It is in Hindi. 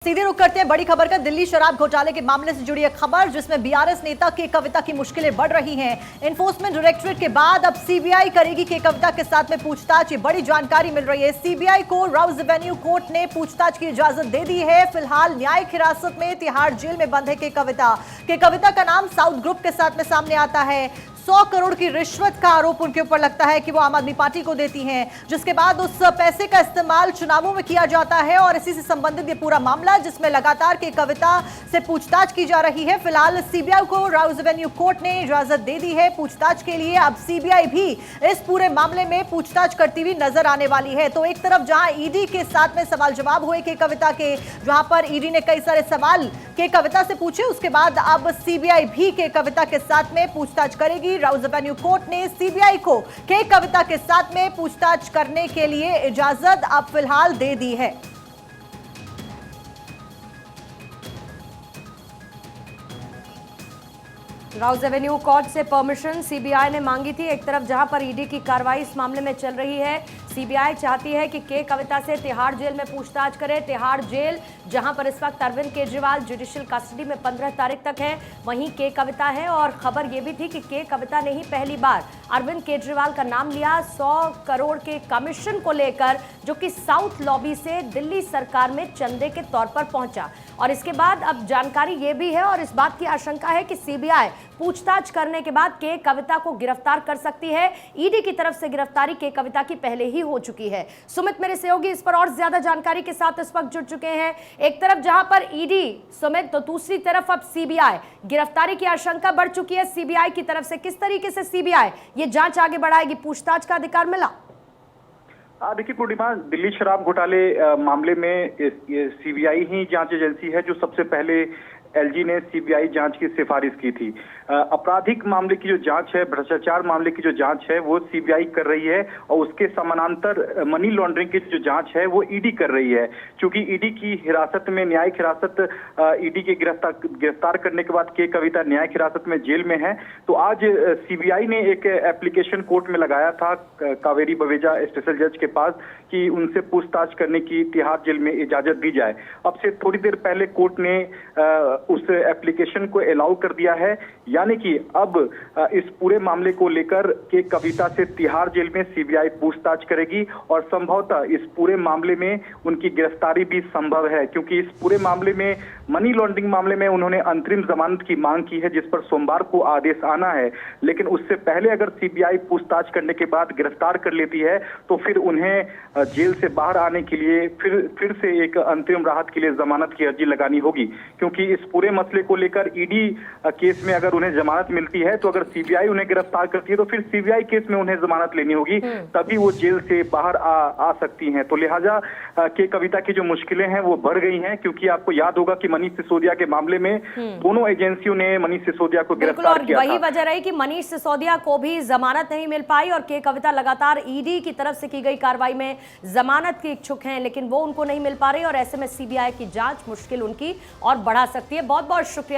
सीधे रुख करते हैं बड़ी खबर का। दिल्ली शराब घोटाले के मामले से जुड़ी एक खबर जिसमें बीआरएस नेता के कविता की मुश्किलें बढ़ रही हैं। एनफोर्समेंट डायरेक्टरेट के बाद अब सीबीआई करेगी के कविता के साथ में पूछताछ। ये बड़ी जानकारी मिल रही है। सीबीआई को राउज एवेन्यू कोर्ट ने पूछताछ की इजाजत दे दी है। फिलहाल न्यायिक हिरासत में तिहाड़ जेल में बंद है के कविता का नाम साउथ ग्रुप के साथ में सामने आता है। 100 करोड़ की रिश्वत का आरोप उनके ऊपर लगता है कि वो आम आदमी पार्टी को देती हैं, जिसके बाद उस पैसे का इस्तेमाल चुनावों में किया जाता है और इसी से संबंधित ये पूरा मामला जिसमें लगातार के कविता से पूछताछ की जा रही है। फिलहाल सीबीआई को राउज एवेन्यू कोर्ट ने इजाजत दे दी है पूछताछ के लिए। अब सीबीआई भी इस पूरे मामले में पूछताछ करती हुई नजर आने वाली है। तो एक तरफ जहां ईडी के साथ में सवाल जवाब हुए के कविता के, जहां पर ईडी ने कई सारे सवाल के कविता से पूछे, उसके बाद अब सीबीआई भी के कविता के साथ में पूछताछ करेगी। राउज एवेन्यू कोर्ट ने सीबीआई को के कविता के साथ में पूछताछ करने के लिए इजाजत अब फिलहाल दे दी है। राउज एवेन्यू कोर्ट से परमिशन सीबीआई ने मांगी थी। एक तरफ जहां पर ईडी की कार्रवाई इस मामले में चल रही है, सीबीआई चाहती है कि के कविता से तिहाड़ जेल में पूछताछ करे। तिहाड़ जेल जहां पर इस वक्त अरविंद केजरीवाल जुडिशियल कस्टडी में 15 तारीख तक है, वहीं के कविता है। और खबर यह भी थी कि के कविता ने ही पहली बार अरविंद केजरीवाल का नाम लिया 100 करोड़ के कमीशन को लेकर, जो कि साउथ लॉबी से दिल्ली सरकार में चंदे के तौर पर पहुंचा। और इसके बाद अब जानकारी यह भी है और इस बात की आशंका है कि सीबीआई पूछताछ करने के बाद के कविता को गिरफ्तार कर सकती है। ईडी की तरफ से गिरफ्तारी के कविता की पहले ही हो चुकी है। सुमित मेरे सहयोगी इस पर और ज्यादा जानकारी के साथ इस वक्त जुड़ चुके हैं। एक तरफ जहां पर ईडी सुमित, तो दूसरी तरफ अब सीबीआई, गिरफ्तारी की आशंका बढ़ चुकी है सीबीआई की तरफ से। किस तरीके से सीबीआई ये जांच आगे बढ़ाएगी? पूछताछ का अधिकार मिला? देखिए पूर्णिमा, दिल्ली शराब घोटाले मामले में सीबीआई ही जांच एजेंसी है जो सबसे पहले एलजी ने सीबीआई जांच की सिफारिश की थी। आपराधिक मामले की जो जांच है, भ्रष्टाचार मामले की जो जांच है, वो सीबीआई कर रही है और उसके समानांतर मनी लॉन्ड्रिंग की जो जांच है वो ईडी कर रही है। क्योंकि ईडी की हिरासत में, न्यायिक हिरासत, ईडी के गिरफ्तार करने के बाद के कविता न्यायिक हिरासत में जेल में है। तो आज सीबीआई ने एक एप्लीकेशन कोर्ट में लगाया था कावेरी बवेजा स्पेशल जज के पास कि उनसे पूछताछ करने की तिहाड़ जेल में इजाजत दी जाए। अब से थोड़ी देर पहले कोर्ट ने उस एप्लीकेशन को अलाउ कर दिया है, यानी कि अब इस पूरे मामले को लेकर के कविता से तिहाड़ जेल में सीबीआई पूछताछ करेगी और संभवतः इस पूरे मामले में उनकी गिरफ्तारी भी संभव है। क्योंकि इस पूरे मामले में, मनी लॉन्ड्रिंग मामले में, उन्होंने अंतरिम जमानत की मांग की है जिस पर सोमवार को आदेश आना है। लेकिन उससे पहले अगर सीबीआई पूछताछ करने के बाद गिरफ्तार कर लेती है तो फिर उन्हें जेल से बाहर आने के लिए फिर से एक अंतरिम राहत के लिए जमानत की अर्जी लगानी होगी। क्योंकि इस पूरे मसले को लेकर ईडी केस में अगर उन्हें जमानत मिलती है, तो अगर सीबीआई उन्हें गिरफ्तार करती है तो फिर सीबीआई केस में उन्हें जमानत लेनी होगी, तभी वो जेल से बाहर आ सकती हैं। तो लिहाजा के कविता की जो मुश्किलें हैं वो बढ़ गई हैं। क्योंकि आपको याद होगा कि मनीष सिसोदिया के मामले में दोनों एजेंसियों ने मनीष सिसोदिया को गिरफ्तार किया था। वही वजह रही कि मनीष सिसोदिया को भी जमानत नहीं मिल पाई और के कविता लगातार ईडी की तरफ से की गई कार्रवाई में जमानत के इच्छुक हैं, लेकिन वो उनको नहीं मिल पा रही और ऐसे में सीबीआई की जांच मुश्किल उनकी और बढ़ा सकती है। बहुत बहुत शुक्रिया।